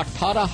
18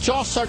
64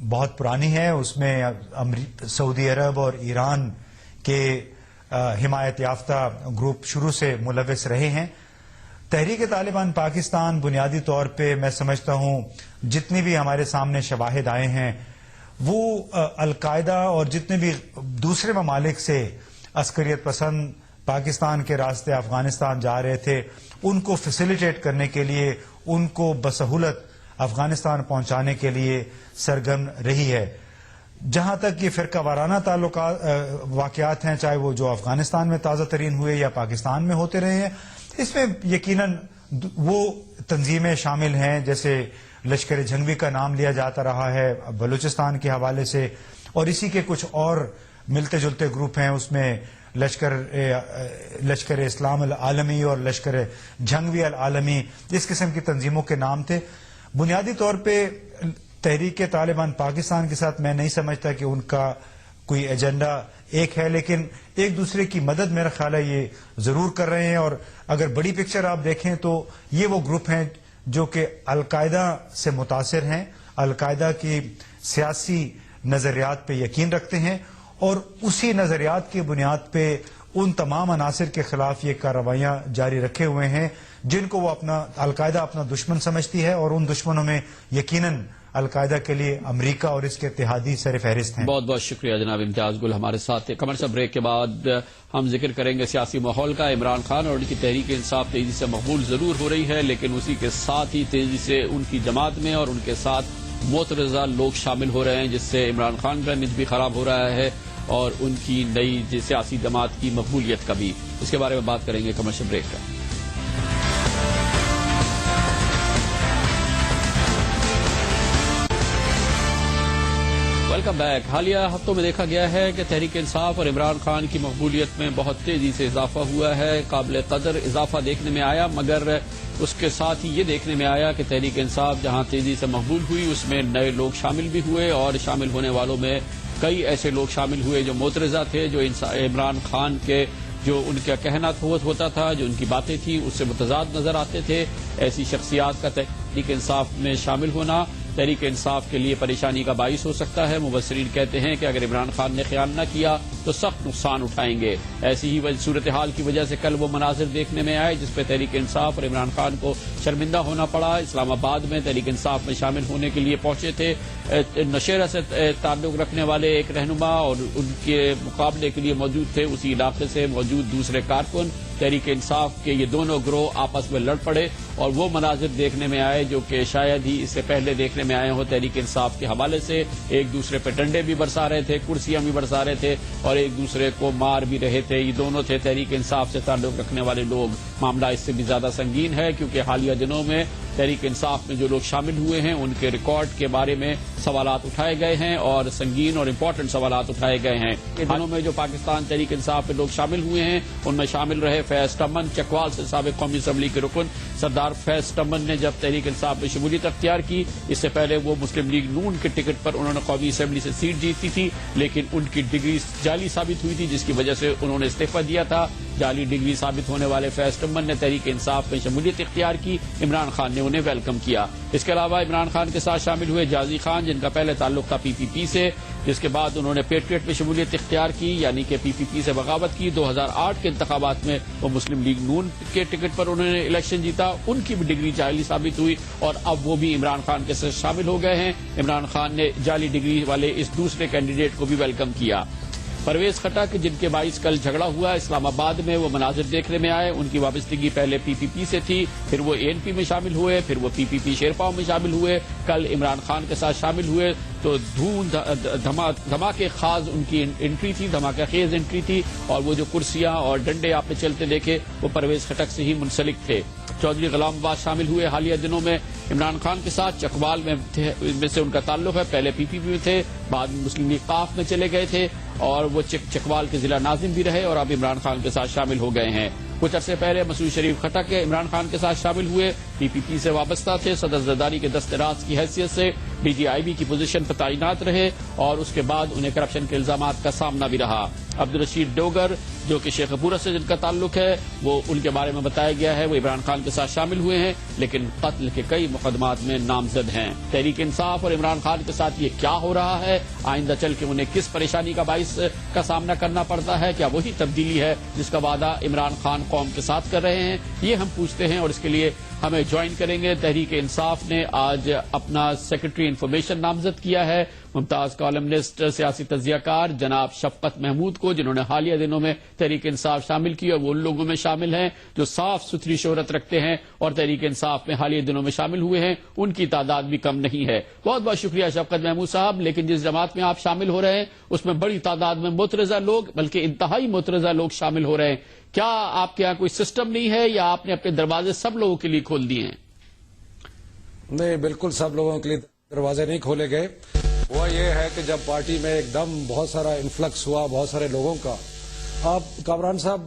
بہت پرانی ہے. اس میں سعودی عرب اور ایران کے حمایت یافتہ گروپ شروع سے ملوث رہے ہیں. تحریک طالبان پاکستان بنیادی طور پہ میں سمجھتا ہوں جتنی بھی ہمارے سامنے شواہد آئے ہیں وہ القاعدہ اور جتنے بھی دوسرے ممالک سے عسکریت پسند پاکستان کے راستے افغانستان جا رہے تھے ان کو فیسیلیٹیٹ کرنے کے لیے, ان کو بسہولت افغانستان پہنچانے کے لیے سرگرم رہی ہے. جہاں تک یہ فرقہ وارانہ واقعات ہیں, چاہے وہ جو افغانستان میں تازہ ترین ہوئے یا پاکستان میں ہوتے رہے ہیں, اس میں یقیناً وہ تنظیمیں شامل ہیں جیسے لشکر جھنگوی کا نام لیا جاتا رہا ہے بلوچستان کے حوالے سے, اور اسی کے کچھ اور ملتے جلتے گروپ ہیں. اس میں لشکر اسلام العالمی اور لشکر جھنگوی العالمی, اس قسم کی تنظیموں کے نام تھے. بنیادی طور پہ تحریک طالبان پاکستان کے ساتھ میں نہیں سمجھتا کہ ان کا کوئی ایجنڈا ایک ہے, لیکن ایک دوسرے کی مدد میرا خیال ہے یہ ضرور کر رہے ہیں. اور اگر بڑی پکچر آپ دیکھیں تو یہ وہ گروپ ہیں جو کہ القاعدہ سے متاثر ہیں, القاعدہ کی سیاسی نظریات پہ یقین رکھتے ہیں, اور اسی نظریات کی بنیاد پہ ان تمام عناصر کے خلاف یہ کارروائیاں جاری رکھے ہوئے ہیں جن کو وہ اپنا القاعدہ اپنا دشمن سمجھتی ہے, اور ان دشمنوں میں یقیناً القاعدہ کے لیے امریکہ اور اس کے اتحادی سر فہرست ہیں. بہت بہت شکریہ جناب امتیاز گل ہمارے ساتھ. کمرشل بریک کے بعد ہم ذکر کریں گے سیاسی ماحول کا. عمران خان اور ان کی تحریک انصاف تیزی سے مقبول ضرور ہو رہی ہے, لیکن اسی کے ساتھ ہی تیزی سے ان کی جماعت میں اور ان کے ساتھ معترضہ لوگ شامل ہو رہے ہیں, جس سے عمران خان کا امیج بھی خراب ہو رہا ہے اور ان کی نئی سیاسی جماعت کی مقبولیت کا بھی. اس کے بارے میں بات کریں گے کمرشل بریک کا. Welcome back. حالیہ ہفتوں میں دیکھا گیا ہے کہ تحریک انصاف اور عمران خان کی مقبولیت میں بہت تیزی سے اضافہ ہوا ہے. قابل قدر اضافہ دیکھنے میں آیا, مگر اس کے ساتھ ہی یہ دیکھنے میں آیا کہ تحریک انصاف جہاں تیزی سے مقبول ہوئی اس میں نئے لوگ شامل بھی ہوئے, اور شامل ہونے والوں میں کئی ایسے لوگ شامل ہوئے جو معترضہ تھے, جو عمران خان کے جو ان کا کہنا ہوتا تھا, جو ان کی باتیں تھیں اس سے متضاد نظر آتے تھے. ایسی شخصیات کا تحریک انصاف میں شامل ہونا تحریک انصاف کے لیے پریشانی کا باعث ہو سکتا ہے. مبصرین کہتے ہیں کہ اگر عمران خان نے خیال نہ کیا تو سخت نقصان اٹھائیں گے. ایسی ہی صورتحال کی وجہ سے کل وہ مناظر دیکھنے میں آئے جس پہ تحریک انصاف اور عمران خان کو شرمندہ ہونا پڑا. اسلام آباد میں تحریک انصاف میں شامل ہونے کے لیے پہنچے تھے نوشہرہ سے تعلق رکھنے والے ایک رہنما, اور ان کے مقابلے کے لیے موجود تھے اسی علاقے سے موجود دوسرے کارکن. تحریک انصاف کے یہ دونوں گروہ آپس میں لڑ پڑے اور وہ مناظر دیکھنے میں آئے جو کہ شاید ہی اس سے پہلے دیکھنے میں آئے ہوں. تحریک انصاف کے حوالے سے ایک دوسرے پہ ڈنڈے بھی برسا رہے تھے, کرسیاں بھی برسا رہے تھے, اور ایک دوسرے کو مار بھی رہے تھے. یہ دونوں تھے تحریک انصاف سے تعلق رکھنے والے لوگ. معاملہ اس سے بھی زیادہ سنگین ہے کیونکہ حالیہ دنوں میں تحریک انصاف میں جو لوگ شامل ہوئے ہیں ان کے ریکارڈ کے بارے میں سوالات اٹھائے گئے ہیں, اور سنگین اور امپورٹنٹ سوالات اٹھائے گئے ہیں. ان دنوں میں جو پاکستان تحریک انصاف میں لوگ شامل ہوئے ہیں ان میں شامل رہے فیض تمن, چکوال سے سابق قومی اسمبلی کے رکن. سردار فیض تمن نے جب تحریک انصاف میں شمولیت اختیار کی, اس سے پہلے وہ مسلم لیگ نون کے ٹکٹ پر انہوں نے قومی اسمبلی سے سیٹ جیتی تھی, لیکن ان کی ڈگری جعلی ثابت ہوئی تھی جس کی وجہ سے انہوں نے استعفی دیا تھا. جعلی ڈگری ثابت ہونے والے فیض تمن نے تحریک انصاف میں شمولیت اختیار کی. عمران خان نے انہیں ویلکم کیا. اس کے علاوہ عمران خان کے ساتھ شامل ہوئے جازی خان, جن کا پہلے تعلق تھا پی پی پی سے, جس کے بعد انہوں نے پیٹریٹ میں شمولیت اختیار کی, یعنی کہ پی پی پی سے بغاوت کی. 2008 کے انتخابات میں وہ مسلم لیگ نون کے ٹکٹ پر انہوں نے الیکشن جیتا, ان کی بھی ڈگری جعلی ثابت ہوئی, اور اب وہ بھی عمران خان کے ساتھ شامل ہو گئے ہیں. عمران خان نے جعلی ڈگری والے اس دوسرے کینڈیڈیٹ کو بھی ویلکم کیا. پرویز خٹک, جن کے باعث کل جھگڑا ہوا اسلام آباد میں, وہ مناظر دیکھنے میں آئے. ان کی وابستگی پہلے پی پی پی سے تھی, پھر وہ اے این پی میں شامل ہوئے, پھر وہ پی پی پی شیرپاؤ میں شامل ہوئے. کل عمران خان کے ساتھ شامل ہوئے تو دھماکے خاص ان کی انٹری تھی, دھماکہ خیز انٹری تھی, اور وہ جو کرسیاں اور ڈنڈے آپ نے چلتے دیکھے وہ پرویز خٹک سے ہی منسلک تھے. چودھری غلام عباس شامل ہوئے حالیہ دنوں میں عمران خان کے ساتھ. چکوال میں سے ان کا تعلق ہے, پہلے پی پی پی میں تھے, بعد میں مسلم لیگ قاف میں چلے گئے تھے, اور وہ چکوال کے ضلع ناظم بھی رہے, اور اب عمران خان کے ساتھ شامل ہو گئے ہیں. کچھ عرصے پہلے مسعود شریف خٹک عمران خان کے ساتھ شامل ہوئے, پی پی پی سے وابستہ تھے, صدر زرداری کے دست راز کی حیثیت سے ڈی جی آئی بی کی پوزیشن پر تعینات رہے, اور اس کے بعد انہیں کرپشن کے الزامات کا سامنا بھی رہا. عبدالرشید ڈوگر جو کہ شیخ پورہ سے جن کا تعلق ہے، وہ ان کے بارے میں بتایا گیا ہے، وہ عمران خان کے ساتھ شامل ہوئے ہیں لیکن قتل کے کئی مقدمات میں نامزد ہیں۔ تحریک انصاف اور عمران خان کے ساتھ یہ کیا ہو رہا ہے، آئندہ چل کے انہیں کس پریشانی کا باعث کا سامنا کرنا پڑتا ہے، کیا وہی تبدیلی ہے جس کا وعدہ عمران خان قوم کے ساتھ کر رہے ہیں، یہ ہم پوچھتے ہیں۔ اور اس کے لیے ہمیں جوائن کریں گے، تحریک انصاف نے آج اپنا سیکرٹری انفارمیشن نامزد کیا ہے، ممتاز کالمنسٹ سیاسی تجزیہ کار جناب شفقت محمود کو، جنہوں نے حالیہ دنوں میں تحریک انصاف شامل کی، اور وہ ان لوگوں میں شامل ہیں جو صاف ستھری شہرت رکھتے ہیں اور تحریک انصاف میں حالیہ دنوں میں شامل ہوئے ہیں، ان کی تعداد بھی کم نہیں ہے۔ بہت بہت شکریہ شفقت محمود صاحب، لیکن جس جماعت میں آپ شامل ہو رہے ہیں اس میں بڑی تعداد میں مترضع لوگ، بلکہ انتہائی مترضع لوگ شامل ہو رہے ہیں، کیا آپ کے یہاں کوئی سسٹم نہیں ہے یا آپ نے اپنے دروازے سب لوگوں کے لیے کھول دیے ہیں؟ نہیں، بالکل سب لوگوں کے لیے دروازے نہیں کھولے گئے۔ وہ یہ ہے کہ جب پارٹی میں ایک دم بہت سارا انفلکس ہوا بہت سارے لوگوں کا، آپ کامران صاحب،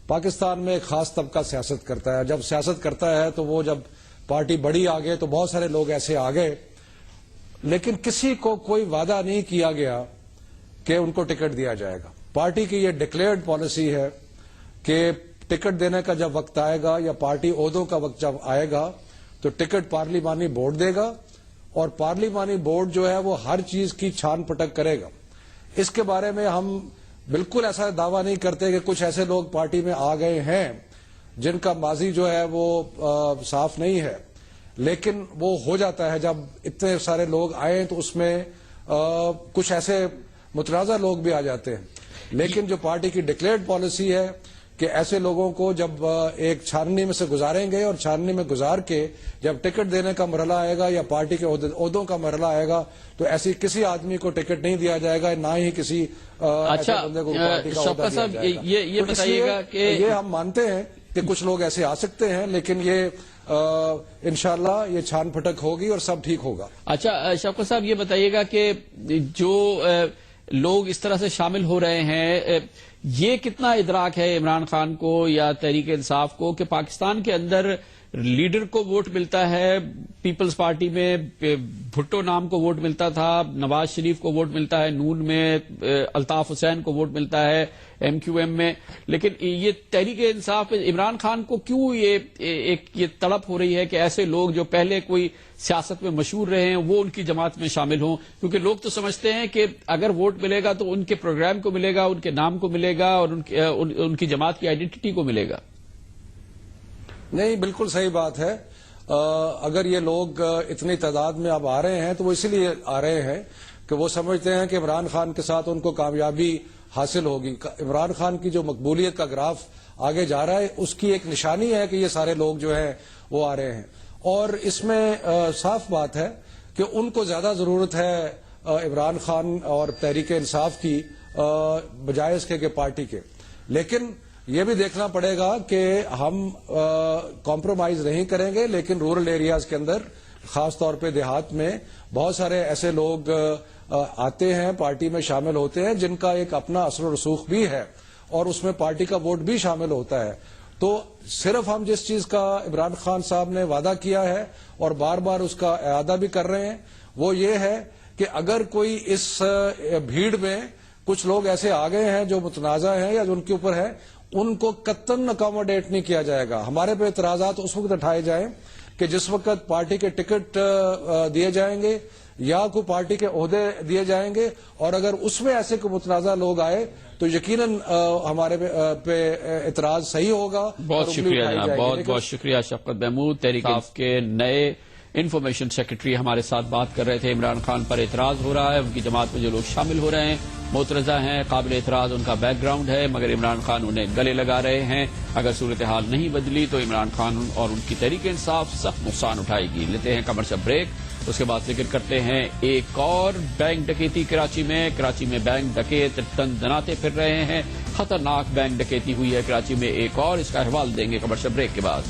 پاکستان میں ایک خاص طبقہ سیاست کرتا ہے، جب سیاست کرتا ہے تو وہ جب پارٹی بڑی آگے تو بہت سارے لوگ ایسے آگے، لیکن کسی کو کوئی وعدہ نہیں کیا گیا کہ ان کو ٹکٹ دیا جائے گا۔ پارٹی کی یہ ڈکلیئرڈ پالیسی ہے کہ ٹکٹ دینے کا جب وقت آئے گا یا پارٹی عہدوں کا وقت جب آئے گا تو ٹکٹ پارلیمانی بورڈ دے گا، اور پارلیمانی بورڈ جو ہے وہ ہر چیز کی چھان پٹک کرے گا۔ اس کے بارے میں ہم بالکل ایسا دعویٰ نہیں کرتے کہ کچھ ایسے لوگ پارٹی میں آ گئے ہیں جن کا ماضی جو ہے وہ صاف نہیں ہے، لیکن وہ ہو جاتا ہے جب اتنے سارے لوگ آئے تو اس میں کچھ ایسے متنازع لوگ بھی آ جاتے ہیں، لیکن جو پارٹی کی ڈکلیئرڈ پالیسی ہے کہ ایسے لوگوں کو جب ایک چھاننی میں سے گزاریں گے، اور چھاننی میں گزار کے جب ٹکٹ دینے کا مرحلہ آئے گا یا پارٹی کے عہدوں کا مرحلہ آئے گا تو ایسی کسی آدمی کو ٹکٹ نہیں دیا جائے گا، نہ ہی کسی ایسے بندے کو پارٹی کا عہدہ دیا جائے گا۔ یہ بتائیے گا کہ یہ ہم مانتے ہیں کہ کچھ لوگ ایسے آ سکتے ہیں، لیکن یہ انشاءاللہ یہ چھان پھٹک ہوگی اور سب ٹھیک ہوگا۔ اچھا شوکت صاحب، یہ بتائیے گا کہ جو لوگ اس طرح سے شامل ہو رہے ہیں، یہ کتنا ادراک ہے عمران خان کو یا تحریک انصاف کو کہ پاکستان کے اندر لیڈر کو ووٹ ملتا ہے، پیپلز پارٹی میں بھٹو نام کو ووٹ ملتا تھا، نواز شریف کو ووٹ ملتا ہے، نون میں الطاف حسین کو ووٹ ملتا ہے، ایم کیو ایم میں، لیکن یہ تحریک انصاف عمران خان کو کیوں یہ تڑپ ہو رہی ہے کہ ایسے لوگ جو پہلے کوئی سیاست میں مشہور رہے ہیں وہ ان کی جماعت میں شامل ہوں؟ کیونکہ لوگ تو سمجھتے ہیں کہ اگر ووٹ ملے گا تو ان کے پروگرام کو ملے گا، ان کے نام کو ملے گا، اور ان کی جماعت کی آئیڈینٹی کو ملے گا۔ نہیں، بالکل صحیح بات ہے۔ اگر یہ لوگ اتنی تعداد میں اب آ رہے ہیں تو وہ اسی لیے آ رہے ہیں کہ وہ سمجھتے ہیں کہ عمران خان کے ساتھ ان کو کامیابی حاصل ہوگی۔ عمران خان کی جو مقبولیت کا گراف آگے جا رہا ہے اس کی ایک نشانی ہے کہ یہ سارے لوگ جو ہیں وہ آ رہے ہیں، اور اس میں صاف بات ہے کہ ان کو زیادہ ضرورت ہے عمران خان اور تحریک انصاف کی بجائے اس کے پارٹی کے۔ لیکن یہ بھی دیکھنا پڑے گا کہ ہم کمپرومائز نہیں کریں گے، لیکن رورل ایریاز کے اندر خاص طور پہ دیہات میں بہت سارے ایسے لوگ آتے ہیں، پارٹی میں شامل ہوتے ہیں جن کا ایک اپنا اثر و رسوخ بھی ہے اور اس میں پارٹی کا ووٹ بھی شامل ہوتا ہے۔ تو صرف ہم جس چیز کا عمران خان صاحب نے وعدہ کیا ہے اور بار بار اس کا اعادہ بھی کر رہے ہیں وہ یہ ہے کہ اگر کوئی اس بھیڑ میں کچھ لوگ ایسے آ گئے ہیں جو متنازع ہیں یا جو ان کے اوپر ہے، ان کو قطعاً اکاموڈیٹ نہیں کیا جائے گا۔ ہمارے پہ اعتراضات اس وقت اٹھائے جائیں کہ جس وقت پارٹی کے ٹکٹ دیے جائیں گے یا کوئی پارٹی کے عہدے دیے جائیں گے، اور اگر اس میں ایسے کوئی متنازع لوگ آئے تو یقیناً ہمارے پہ اعتراض صحیح ہوگا۔ بہت شکریہ جناب، بہت بہت شکریہ شفقت محمود، تحریک انصاف کے نئے انفارمیشن سیکرٹری ہمارے ساتھ بات کر رہے تھے۔ عمران خان پر اعتراض ہو رہا ہے، ان کی جماعت میں جو لوگ شامل ہو رہے ہیں مترضع ہیں، قابل اعتراض ان کا بیک گراؤنڈ ہے، مگر عمران خان انہیں گلے لگا رہے ہیں۔ اگر صورتحال نہیں بدلی تو عمران خان اور ان کی تحریک انصاف سخت نقصان اٹھائے گی۔ لیتے ہیں کمرشل بریک، اس کے بعد ذکر کرتے ہیں ایک اور بینک ڈکیتی کراچی میں بینک ڈکیت دناتے پھر رہے ہیں، خطرناک بینک ڈکیتی ہوئی ہے کراچی میں ایک اور، اس کا احوال دیں گے کمرشل بریک کے بعد۔